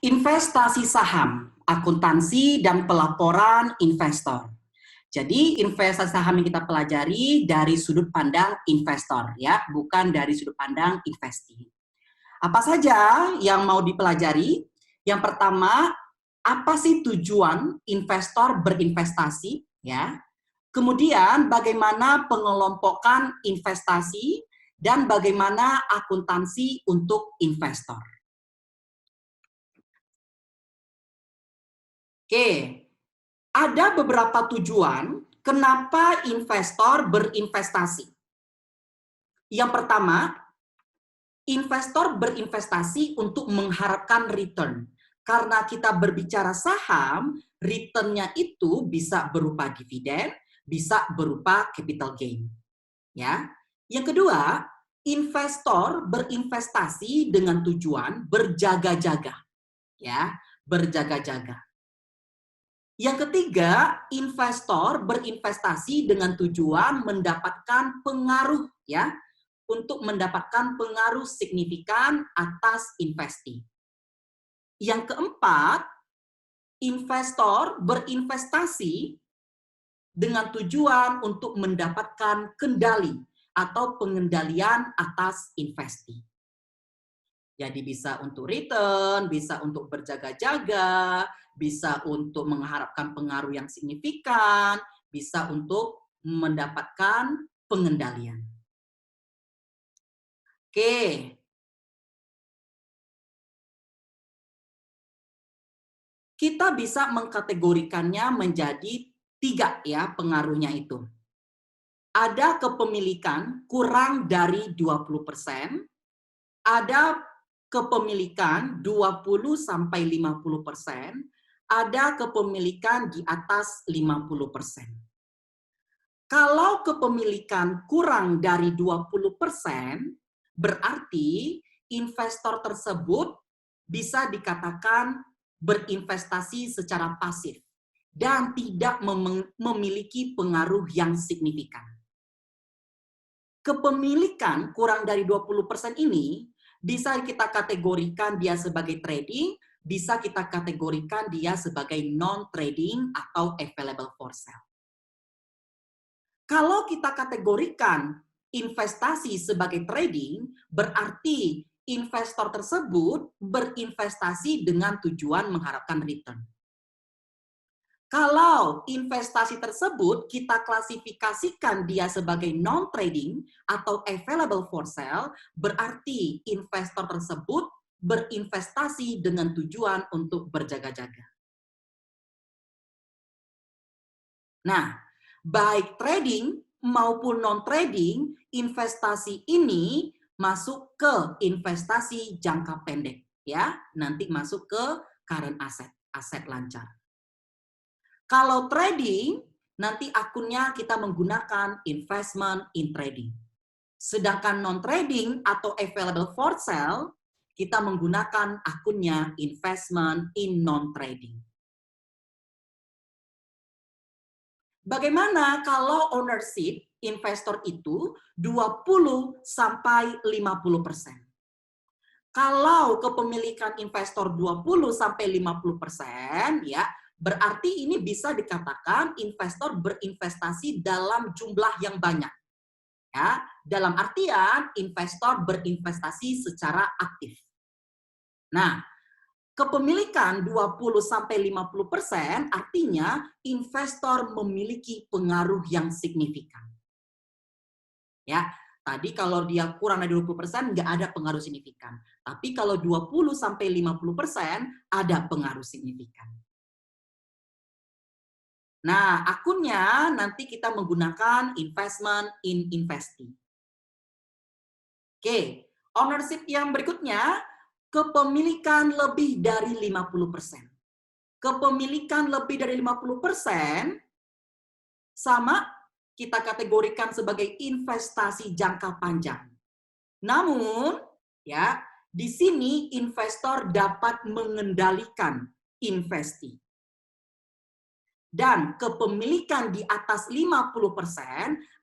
Investasi saham, akuntansi, dan pelaporan investor. Jadi investasi saham yang kita pelajari dari sudut pandang investor, ya, bukan dari sudut pandang investi. Apa saja yang mau dipelajari? Yang pertama, apa sih tujuan investor berinvestasi, ya? Kemudian bagaimana pengelompokan investasi dan bagaimana akuntansi untuk investor. Oke, ada beberapa tujuan kenapa investor berinvestasi. Yang pertama, investor berinvestasi untuk mengharapkan return. Karena kita berbicara saham, return-nya itu bisa berupa dividen, bisa berupa capital gain. Ya. Yang kedua, investor berinvestasi dengan tujuan berjaga-jaga. Ya, berjaga-jaga. Yang ketiga, investor berinvestasi dengan tujuan mendapatkan pengaruh, ya, untuk mendapatkan pengaruh signifikan atas investi. Yang keempat, investor berinvestasi dengan tujuan untuk mendapatkan kendali atau pengendalian atas investi. Jadi bisa untuk return, bisa untuk berjaga-jaga, bisa untuk mengharapkan pengaruh yang signifikan, bisa untuk mendapatkan pengendalian. Oke. Kita bisa mengkategorikannya menjadi 3 ya pengaruhnya itu. Ada kepemilikan kurang dari 20%, ada kepemilikan 20-50%, ada kepemilikan di atas 50%. Kalau kepemilikan kurang dari 20%, berarti investor tersebut bisa dikatakan berinvestasi secara pasif dan tidak memiliki pengaruh yang signifikan. Kepemilikan kurang dari 20% ini bisa kita kategorikan dia sebagai trading, bisa kita kategorikan dia sebagai non-trading atau available for sale. Kalau kita kategorikan investasi sebagai trading, berarti investor tersebut berinvestasi dengan tujuan mengharapkan return. Kalau investasi tersebut kita klasifikasikan dia sebagai non-trading atau available for sale, berarti investor tersebut berinvestasi dengan tujuan untuk berjaga-jaga. Nah, baik trading maupun non-trading, investasi ini masuk ke investasi jangka pendek, ya. Nanti masuk ke current asset, aset lancar. Kalau trading, nanti akunnya kita menggunakan investment in trading. Sedangkan non-trading atau available for sale, kita menggunakan akunnya investment in non-trading. Bagaimana kalau ownership investor itu 20-50%? Kalau kepemilikan investor 20-50%, ya, berarti ini bisa dikatakan investor berinvestasi dalam jumlah yang banyak. Ya, dalam artian investor berinvestasi secara aktif. Nah, kepemilikan 20-50% artinya investor memiliki pengaruh yang signifikan. Ya, tadi kalau dia kurang dari 20% nggak ada pengaruh signifikan. Tapi kalau 20-50% ada pengaruh signifikan. Nah, akunnya nanti kita menggunakan investment in investi. Oke, ownership yang berikutnya, kepemilikan lebih dari 50%. Kepemilikan lebih dari 50% sama kita kategorikan sebagai investasi jangka panjang. Namun, ya, di sini investor dapat mengendalikan investi. Dan kepemilikan di atas 50%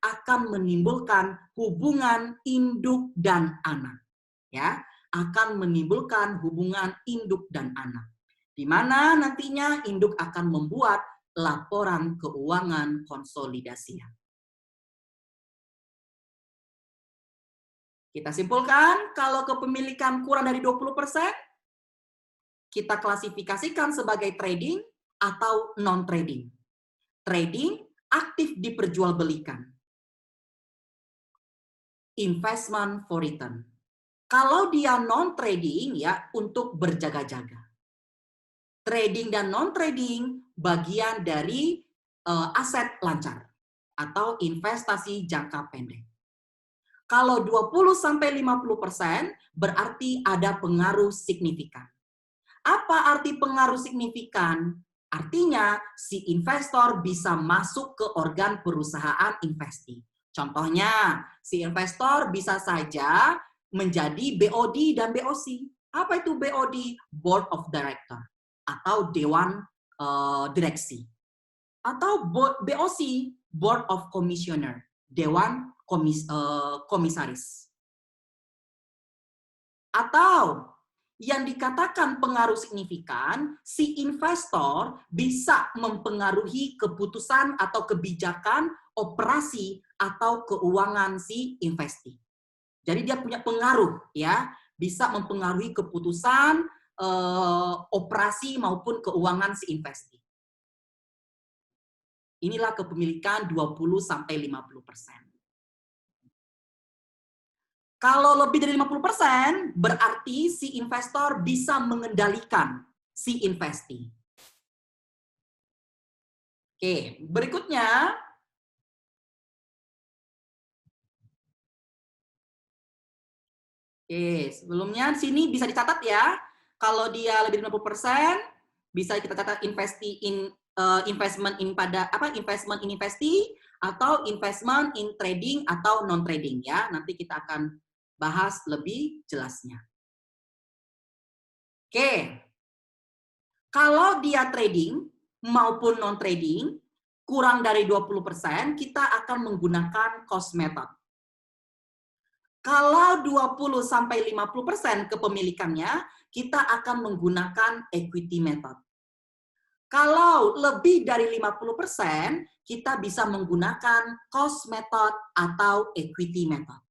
akan menimbulkan hubungan induk dan anak. Ya, akan menimbulkan hubungan induk dan anak, di mana nantinya induk akan membuat laporan keuangan konsolidasian. Kita simpulkan, kalau kepemilikan kurang dari 20%, kita klasifikasikan sebagai trading atau non-trading. Trading aktif diperjualbelikan. Investment for return. Kalau dia non-trading, ya untuk berjaga-jaga. Trading dan non-trading bagian dari aset lancar atau investasi jangka pendek. Kalau 20-50% berarti ada pengaruh signifikan. Apa arti pengaruh signifikan? Artinya si investor bisa masuk ke organ perusahaan investi. Contohnya, si investor bisa saja menjadi BOD dan BOC. Apa itu BOD? Board of Director atau Dewan Direksi. Atau BOC, Board of Commissioner, Dewan Komisaris. Atau yang dikatakan pengaruh signifikan, si investor bisa mempengaruhi keputusan atau kebijakan operasi atau keuangan si investi. Jadi dia punya pengaruh, ya, bisa mempengaruhi keputusan operasi maupun keuangan si investi. Inilah kepemilikan 20-50%. Kalau lebih dari 50%, berarti si investor bisa mengendalikan si investi. Oke, berikutnya. Oke, sebelumnya sini bisa dicatat ya. Kalau dia lebih dari 50%, bisa kita catat investment in pada apa? Investment in investi atau investment in trading atau non trading ya. Nanti kita akan bahas lebih jelasnya. Oke. Kalau dia trading maupun non trading kurang dari 20%, kita akan menggunakan cost method. Kalau 20-50% kepemilikannya, kita akan menggunakan equity method. Kalau lebih dari 50%, kita bisa menggunakan cost method atau equity method.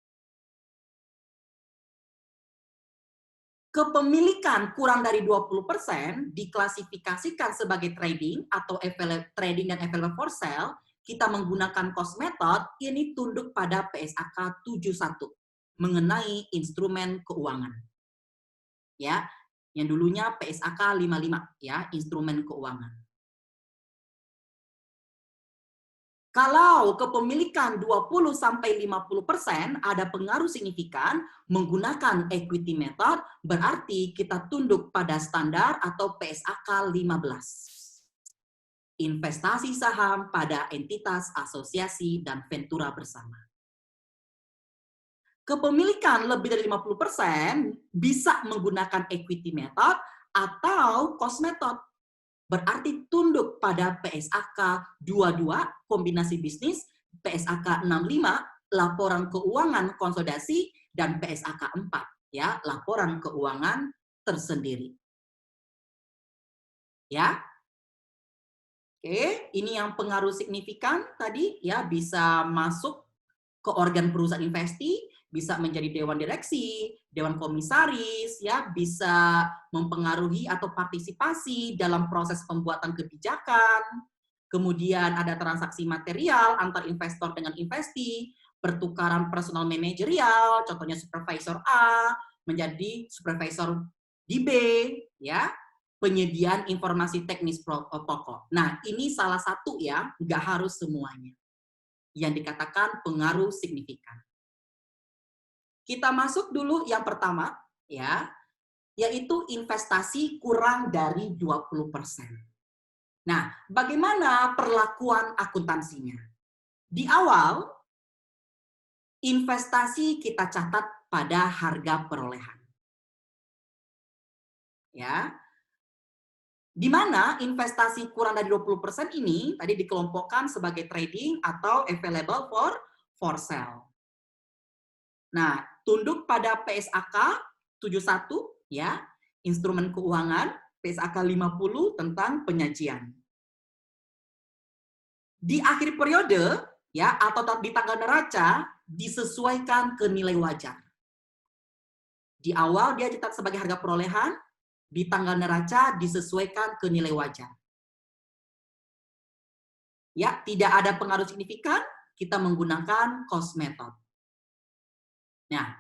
Kepemilikan kurang dari 20% diklasifikasikan sebagai trading atau trading dan available for sale. Kita menggunakan cost method, ini tunduk pada PSAK 71 mengenai instrumen keuangan. Ya, yang dulunya PSAK 55 ya, instrumen keuangan. Kalau kepemilikan 20-50% ada pengaruh signifikan menggunakan equity method, berarti kita tunduk pada standar atau PSAK 15. Investasi saham pada entitas, asosiasi, dan ventura bersama. Kepemilikan lebih dari 50% bisa menggunakan equity method atau cost method. Berarti tunduk pada PSAK 22 kombinasi bisnis, PSAK 65 laporan keuangan konsolidasi, dan PSAK 4 ya laporan keuangan tersendiri. Ya. Oke, ini yang pengaruh signifikan tadi ya, bisa masuk ke organ perusahaan investi, bisa menjadi dewan direksi, dewan komisaris, ya bisa mempengaruhi atau partisipasi dalam proses pembuatan kebijakan. Kemudian ada transaksi material antar investor dengan investi, pertukaran personal manajerial, contohnya supervisor A menjadi supervisor di B, ya penyediaan informasi teknis pokok. Nah, ini salah satu ya, nggak harus semuanya yang dikatakan pengaruh signifikan. Kita masuk dulu yang pertama, ya, yaitu investasi kurang dari 20%. Nah, bagaimana perlakuan akuntansinya? Di awal, investasi kita catat pada harga perolehan. Ya, di mana investasi kurang dari 20% ini tadi dikelompokkan sebagai trading atau available for sale. Nah, tunduk pada PSAK 71 ya, instrumen keuangan, PSAK 50 tentang penyajian. Di akhir periode ya atau di tanggal neraca disesuaikan ke nilai wajar. Di awal dia dicatat sebagai harga perolehan, di tanggal neraca disesuaikan ke nilai wajar. Ya, tidak ada pengaruh signifikan, kita menggunakan cost method. Nah,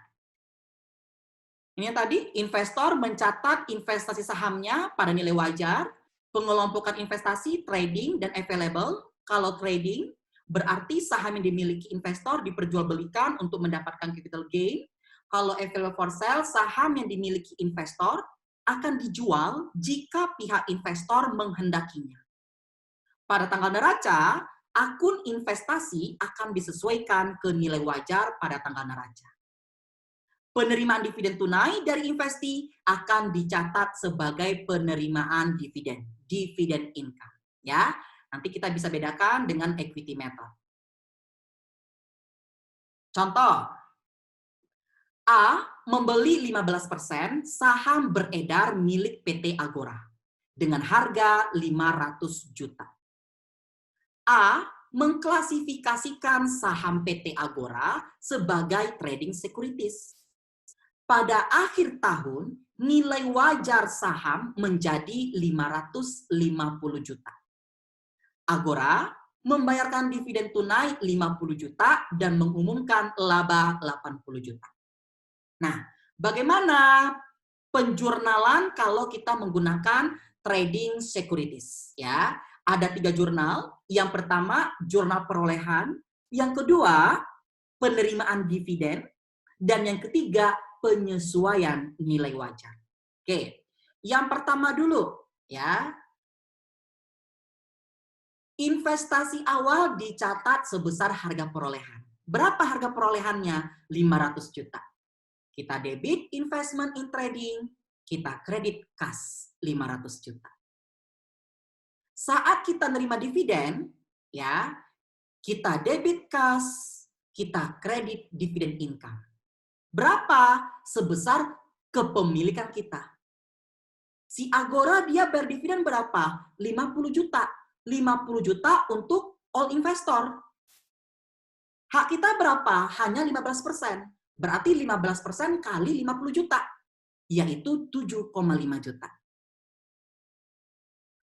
ini tadi investor mencatat investasi sahamnya pada nilai wajar, pengelompokan investasi, trading, dan available. Kalau trading, berarti saham yang dimiliki investor diperjualbelikan untuk mendapatkan capital gain. Kalau available for sale, saham yang dimiliki investor akan dijual jika pihak investor menghendakinya. Pada tanggal neraca, akun investasi akan disesuaikan ke nilai wajar pada tanggal neraca. Penerimaan dividen tunai dari investasi akan dicatat sebagai penerimaan dividen, dividen income. Ya, nanti kita bisa bedakan dengan equity method. Contoh, A membeli 15% saham beredar milik PT Agora dengan harga 500 juta. A mengklasifikasikan saham PT Agora sebagai trading securities. Pada akhir tahun, nilai wajar saham menjadi 550 juta. Agora membayarkan dividen tunai 50 juta dan mengumumkan laba 80 juta. Nah, bagaimana penjurnalan kalau kita menggunakan trading securities? Ya, ada 3 jurnal. Yang pertama, jurnal perolehan. Yang kedua, penerimaan dividen. Dan yang ketiga, penyesuaian nilai wajar. Oke, yang pertama dulu ya. Investasi awal dicatat sebesar harga perolehan. Berapa harga perolehannya? 500 juta. Kita debit investment in trading, kita kredit kas 500 juta. Saat kita nerima dividen, ya, kita debit kas, kita kredit dividen income. Berapa? Sebesar kepemilikan kita. Si Agora dia berdividen berapa? 50 juta. 50 juta untuk all investor. Hak kita berapa? Hanya 15%. Berarti 15% kali 50 juta. Yaitu 7,5 juta.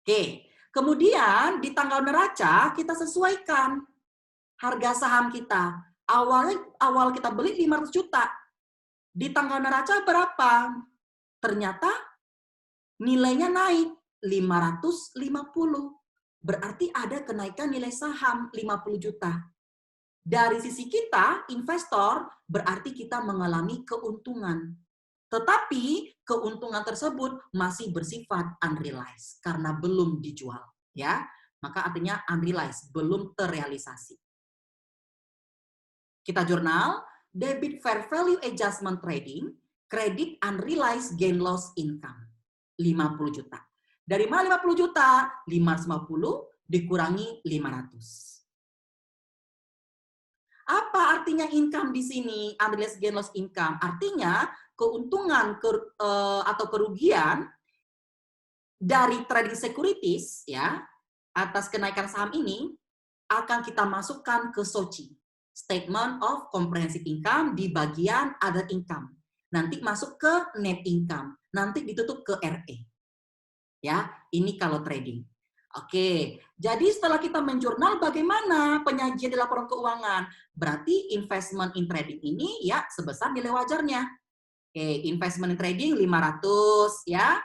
Oke. Kemudian di tanggal neraca kita sesuaikan harga saham kita. Awal kita beli 500 juta. Di tanggal neraca berapa? Ternyata nilainya naik 550. Berarti ada kenaikan nilai saham 50 juta. Dari sisi kita, investor, berarti kita mengalami keuntungan. Tetapi keuntungan tersebut masih bersifat unrealized karena belum dijual, ya. Maka artinya unrealized, belum terrealisasi. Kita jurnal debit fair value adjustment trading, kredit unrealized gain loss income 50 juta. Dari mana 50 juta? 550 dikurangi 500. Apa artinya income di sini? Unrealized gain loss income. Artinya keuntungan atau kerugian dari trading securities ya atas kenaikan saham ini akan kita masukkan ke SOCI. Statement of Comprehensive Income di bagian Other Income. Nanti masuk ke Net Income. Nanti ditutup ke RE. Ya, ini kalau trading. Oke, jadi setelah kita menjurnal bagaimana penyajian di laporan keuangan? Berarti investment in trading ini ya sebesar nilai wajarnya. Oke, investment in trading 500 ya.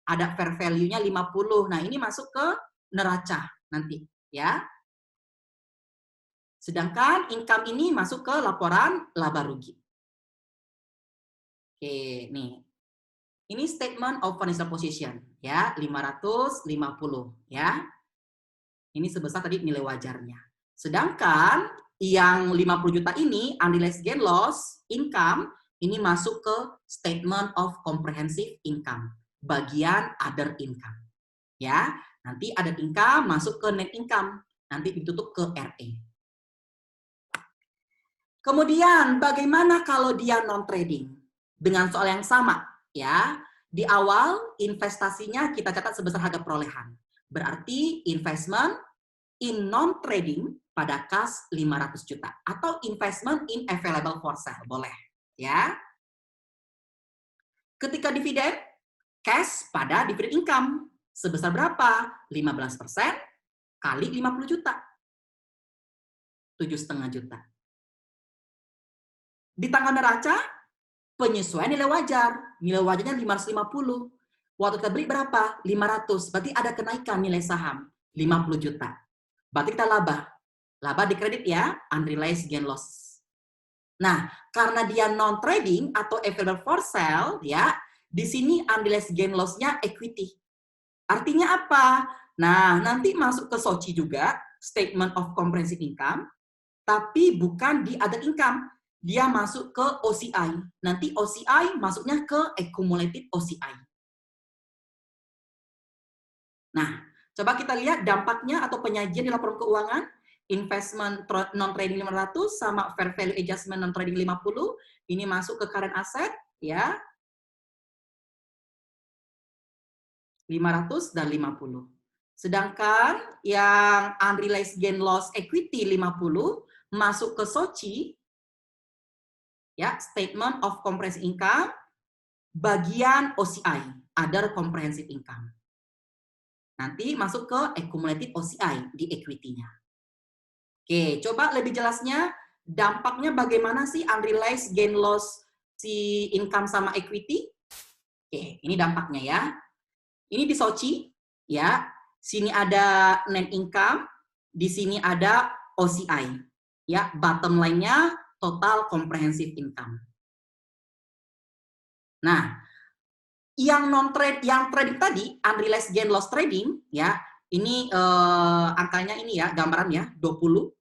Ada fair value-nya 50. Nah, ini masuk ke neraca nanti ya. Sedangkan income ini masuk ke laporan laba rugi. Oke, nih. Ini statement of financial position ya, 550 ya. Ini sebesar tadi nilai wajarnya. Sedangkan yang 50 juta ini unrealized gain loss income ini masuk ke statement of comprehensive income, bagian other income. Ya, nanti other income masuk ke net income, nanti ditutup ke RE. Kemudian bagaimana kalau dia non trading? Dengan soal yang sama. ya. Di awal investasinya kita catat sebesar harga perolehan. Berarti investment in non-trading pada kas 500 juta. Atau investment in available for sale. Boleh. Ya. Ketika dividen, cash pada dividen income. Sebesar berapa? 15% kali 50 juta. 7,5 juta. Di tanggal neraca, penyesuaian nilai wajar. Nilai wajarnya 550. Waktu kita beli berapa? 500. Berarti ada kenaikan nilai saham. 50 juta. Berarti kita laba. Laba dikredit ya, unrealized gain loss. Nah, karena dia non-trading atau available for sale, ya, di sini unrealized gain loss-nya equity. Artinya apa? Nah, nanti masuk ke SOCI juga, Statement of Comprehensive Income, tapi bukan di other income. Dia masuk ke OCI. Nanti OCI masuknya ke accumulated OCI. Nah, coba kita lihat dampaknya atau penyajian di laporan keuangan. Investment non-trading 500 sama fair value adjustment non-trading 50. Ini masuk ke current asset, ya. 500 dan 50. Sedangkan yang unrealized gain loss equity 50 masuk ke SOCI, ya, Statement of Comprehensive Income, bagian OCI, Other Comprehensive Income. Nanti masuk ke accumulated OCI di equity-nya. Oke, coba lebih jelasnya dampaknya bagaimana sih unrealized gain loss si income sama equity? Oke, ini dampaknya ya. Ini di SOCI, ya. Sini ada net income, di sini ada OCI. Ya, bottom line-nya total comprehensive income. Nah, yang trading tadi, unrealized gain loss trading, ya, ini angkanya ini ya, gambaran ya, 20.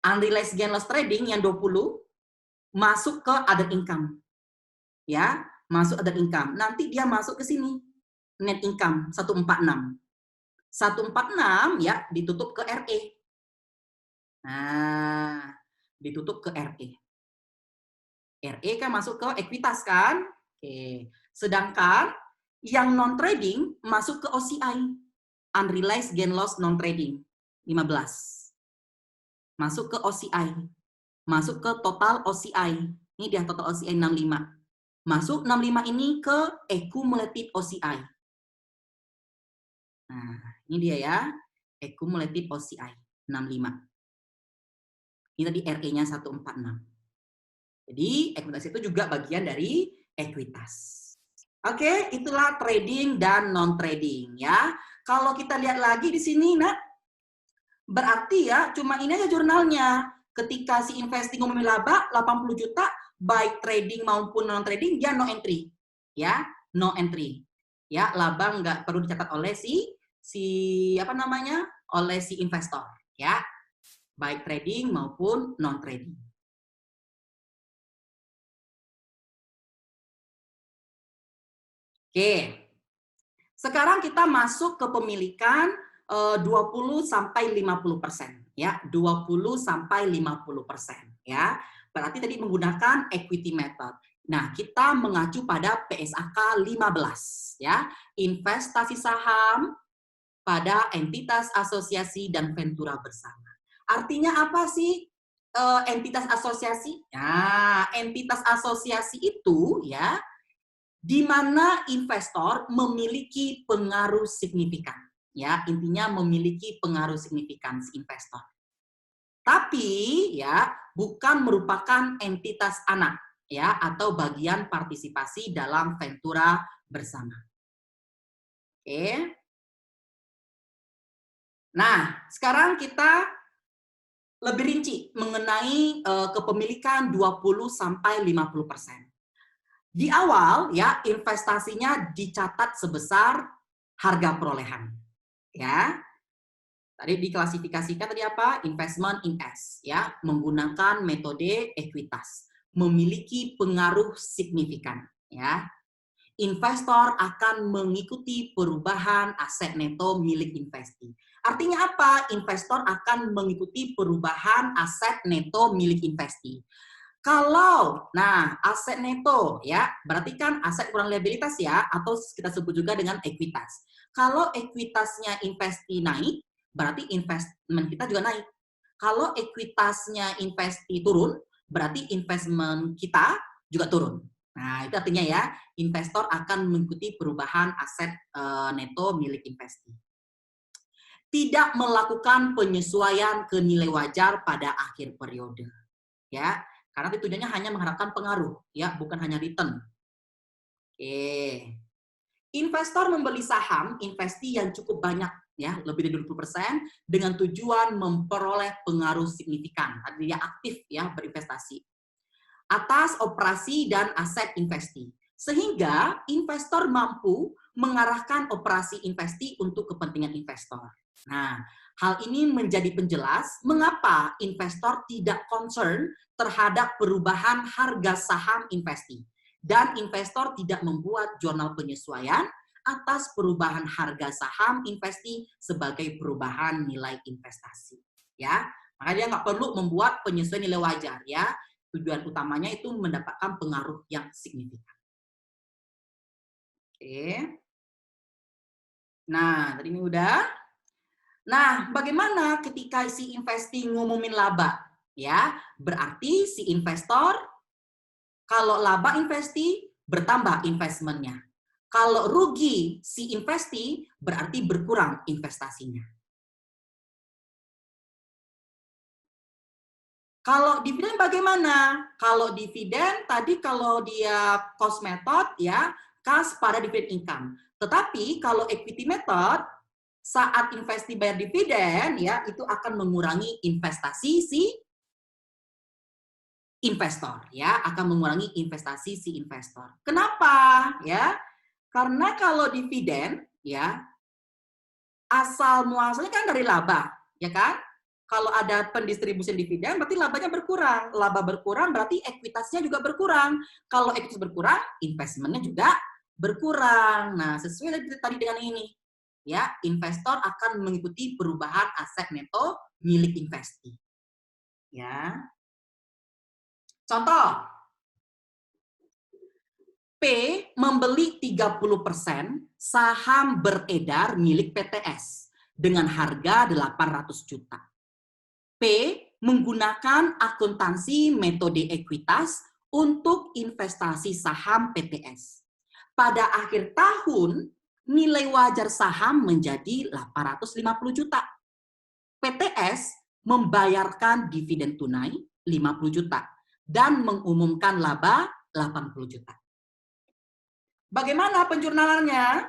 Unrealized gain loss trading yang 20 masuk ke other income. Ya, masuk other income. Nanti dia masuk ke sini. Net income 146. 146 ya ditutup ke RE. Nah, ditutup ke RE. RE kan masuk ke ekuitas kan? Oke. Sedangkan yang non trading masuk ke OCI. Unrealized gain loss non trading 15. Masuk ke OCI. Masuk ke total OCI. Ini dia total OCI 65. Masuk 65 ini ke accumulated OCI. Nah, ini dia ya. Accumulated OCI 65. Ini tadi RE-nya 146. Jadi, ekuitas itu juga bagian dari ekuitas. Oke, itulah trading dan non-trading ya. Kalau kita lihat lagi di sini, nah, berarti ya cuma ini aja jurnalnya. Ketika si investing memilih laba 80 juta, baik trading maupun non-trading, dia no entry. Ya, no entry. Ya, laba nggak perlu dicatat oleh si oleh si investor. Ya, baik trading maupun non-trading. Oke. Sekarang kita masuk ke pemilikan 20 sampai 50%, ya. 20 sampai 50%, ya. Berarti tadi menggunakan equity method. Nah, kita mengacu pada PSAK 15, ya. Investasi saham pada entitas asosiasi dan ventura bersama. Artinya apa sih entitas asosiasi? Nah, entitas asosiasi itu ya di mana investor memiliki pengaruh signifikan. Ya, intinya memiliki pengaruh signifikan si investor. Tapi ya bukan merupakan entitas anak ya atau bagian partisipasi dalam ventura bersama. Oke. Nah, sekarang kita lebih rinci mengenai kepemilikan 20 sampai 50%. Di awal ya investasinya dicatat sebesar harga perolehan. Ya. Tadi diklasifikasikan tadi apa? Investment in S ya, menggunakan metode ekuitas, memiliki pengaruh signifikan ya. Investor akan mengikuti perubahan aset neto milik investi. Artinya apa? Investor akan mengikuti perubahan aset neto milik investi. Nah, aset neto ya, berarti kan aset kurang liabilitas ya, atau kita sebut juga dengan ekuitas. Kalau ekuitasnya investi naik, berarti investment kita juga naik. Kalau ekuitasnya investi turun, berarti investment kita juga turun. Nah, itu artinya ya, investor akan mengikuti perubahan aset neto milik investi. Tidak melakukan penyesuaian ke nilai wajar pada akhir periode. Ya, karena tujuannya hanya mengharapkan pengaruh, ya, bukan hanya return. Oke. Investor membeli saham investi yang cukup banyak, ya, lebih dari 20% dengan tujuan memperoleh pengaruh signifikan. Artinya aktif ya berinvestasi atas operasi dan aset investi. Sehingga investor mampu mengarahkan operasi investi untuk kepentingan investor. Nah, hal ini menjadi penjelas mengapa investor tidak concern terhadap perubahan harga saham investi dan investor tidak membuat jurnal penyesuaian atas perubahan harga saham investi sebagai perubahan nilai investasi. Ya, makanya dia nggak perlu membuat penyesuaian nilai wajar ya. Tujuan utamanya itu mendapatkan pengaruh yang signifikan. Oke. Nah, tadi ini udah. Nah, bagaimana ketika si investi ngumumin laba? Ya, berarti si investor kalau laba investi bertambah investmentnya. Kalau rugi si investi berarti berkurang investasinya. Kalau dividen bagaimana? Kalau dividen tadi kalau dia cost method ya, kas pada dividen income. Tetapi kalau equity method saat investi bayar dividen ya itu akan mengurangi investasi si investor ya, akan mengurangi investasi si investor. Kenapa? Ya. Karena kalau dividen ya asal muasalnya kan dari laba, ya kan? Kalau ada pendistribusian dividen berarti labanya berkurang. Laba berkurang berarti ekuitasnya juga berkurang. Kalau ekuitas berkurang, investmentnya juga berkurang. Nah, sesuai tadi dengan ini. Ya, investor akan mengikuti perubahan aset neto milik investi. Ya. Contoh, P membeli 30% saham beredar milik PTS dengan harga 800 juta. P menggunakan akuntansi metode ekuitas untuk investasi saham PTS. Pada akhir tahun, nilai wajar saham menjadi 850 juta. PTS membayarkan dividen tunai 50 juta dan mengumumkan laba 80 juta. Bagaimana penjurnalannya?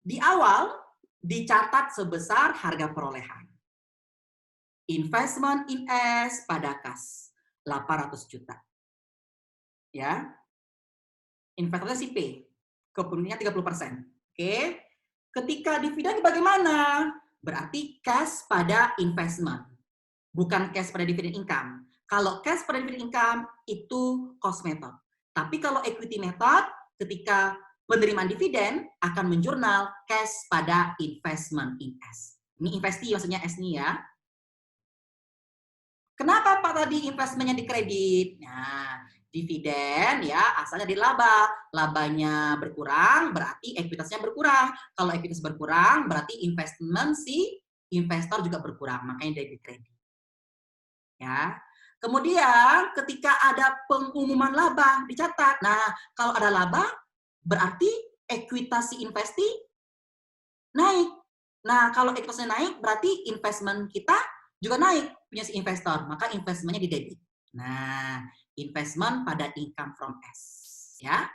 Di awal dicatat sebesar harga perolehan. Investment in S pada kas 800 juta. Ya. Investornya si P. Kepemilikannya 30%. Oke. Ketika dividen bagaimana? Berarti cash pada investment. Bukan cash pada dividen income. Kalau cash pada dividen income itu cost method. Tapi kalau equity method ketika penerimaan dividen akan menjurnal cash pada investment in S. Ini investi maksudnya S nih ya. Kenapa Pak tadi investmentnya dikredit? Nah, dividen ya asalnya dari laba. Labanya berkurang berarti ekuitasnya berkurang. Kalau ekuitas berkurang berarti investment si investor juga berkurang. Makanya dari dikredit. Ya. Kemudian ketika ada pengumuman laba dicatat. Nah, kalau ada laba berarti ekuitas si investi naik. Nah, kalau ekuitasnya naik berarti investment kita juga naik punya si investor, maka investmentnya di debit. Nah, investment pada income from S, ya.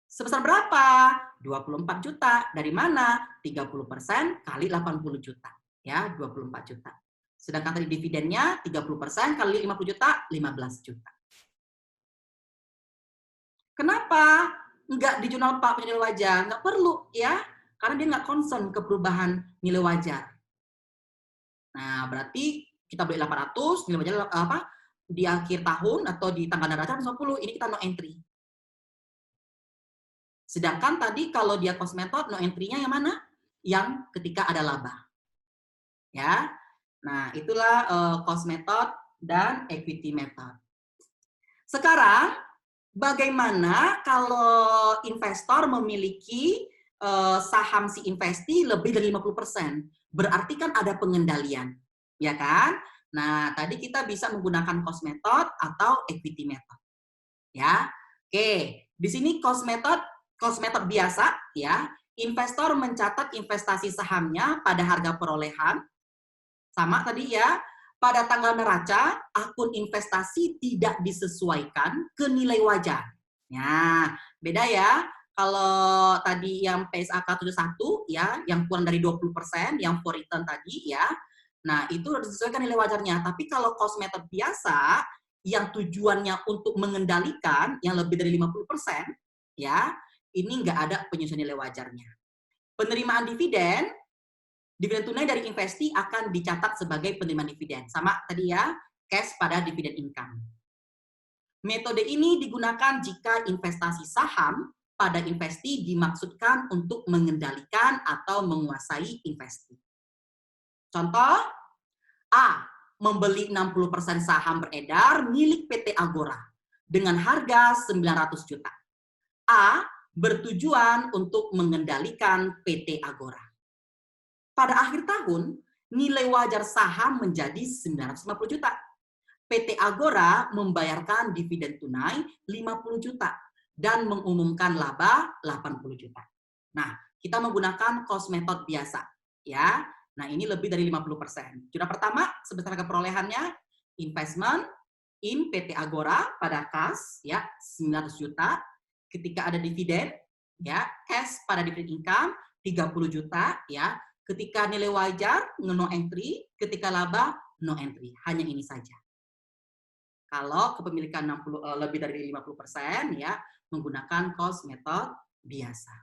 Sebesar berapa? 24 juta. Dari mana? 30% kali 80 juta, ya, 24 juta. Sedangkan tadi dividennya 30% kali 50 juta, 15 juta. Kenapa nggak di jurnal Pak nilai wajar? Nggak perlu, ya. Karena dia nggak concern ke perubahan nilai wajar. Nah, berarti kita beli 800, nilai wajar apa? Di akhir tahun atau di tanggal neraca 50, ini kita no entry. Sedangkan tadi kalau dia cost method, no entry-nya yang mana? Yang ketika ada laba. Ya. Nah, itulah cost method dan equity method. Sekarang, bagaimana kalau investor memiliki saham si investee lebih dari 50%? Berarti kan ada pengendalian, ya kan? Nah, tadi kita bisa menggunakan cost method atau equity method. Ya. Oke, di sini cost method biasa ya. Investor mencatat investasi sahamnya pada harga perolehan sama tadi ya. Pada tanggal neraca, akun investasi tidak disesuaikan ke nilai wajar. Nah, beda ya. Kalau tadi yang PSAK 71 ya, yang kurang dari 20%, yang for return tadi ya. Nah, itu harus disesuaikan nilai wajarnya. Tapi kalau cost method biasa, yang tujuannya untuk mengendalikan yang lebih dari 50%, ya, ini nggak ada penyesuaian nilai wajarnya. Penerimaan dividen tunai dari investasi akan dicatat sebagai penerimaan dividen. Sama tadi ya, cash pada dividen income. Metode ini digunakan jika investasi saham pada investasi dimaksudkan untuk mengendalikan atau menguasai investasi. Contoh, A. Membeli 60% saham beredar milik PT Agora dengan harga 900 juta. A. Bertujuan untuk mengendalikan PT Agora. Pada akhir tahun, nilai wajar saham menjadi 950 juta. PT Agora membayarkan dividen tunai 50 juta dan mengumumkan laba 80 juta. Nah, kita menggunakan cost method biasa, ya. Nah, ini lebih dari 50%. Juta pertama sebesar harga perolehannya investment in PT Agora pada kas ya 900 juta. Ketika ada dividen ya, cash pada dividen income 30 juta ya. Ketika nilai wajar no entry, ketika laba no entry. Hanya ini saja. Kalau kepemilikan 60 lebih dari 50% ya menggunakan cost method biasa.